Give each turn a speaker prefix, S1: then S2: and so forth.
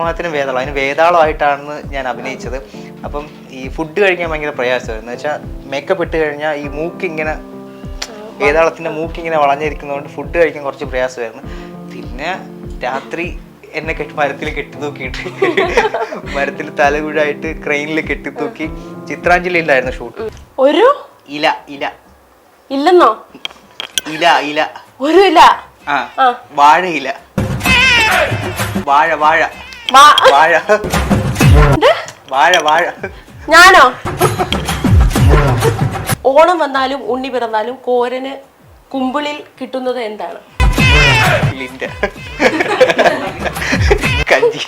S1: സുപ്രഭാതത്തിന് വേതാളം, അതിന് വേതാളമായിട്ടാണ് ഞാൻ അഭിനയിച്ചത്. അപ്പം ഈ ഫുഡ് കഴിക്കാൻ ഭയങ്കര പ്രയാസമായിരുന്നു. എന്ന് വെച്ചാൽ മേക്കപ്പ് ഇട്ട് കഴിഞ്ഞാൽ ഈ മൂക്കിങ്ങനെ വേതാളത്തിൻ്റെ മൂക്കിങ്ങനെ വളഞ്ഞിരിക്കുന്നതുകൊണ്ട് ഫുഡ് കഴിക്കാൻ കുറച്ച് പ്രയാസമായിരുന്നു. പിന്നെ രാത്രി എന്നെ മരത്തിൽ കെട്ടിത്തൂക്കിയിട്ട് മരത്തിൽ തലകുഴായിട്ട് ക്രെയിനിൽ കെട്ടിത്തൂക്കി ചിത്രാഞ്ജലിയിലായിരുന്നു ഷൂട്ട്.
S2: ഒരു
S1: ഇല ഇല
S2: ഇല്ലെന്നോ?
S1: ഇല ഇല
S2: ഒരു ഇല.
S1: ആ വാഴയില, വാഴ വാഴ വാഴ വാഴ വാഴ.
S2: ഞാനോ? ഓണം വന്നാലും ഉണ്ണി പിറന്നാലും കോരന് കുമ്പിളിൽ കിട്ടുന്നത് എന്താണ്?
S1: കഞ്ചി.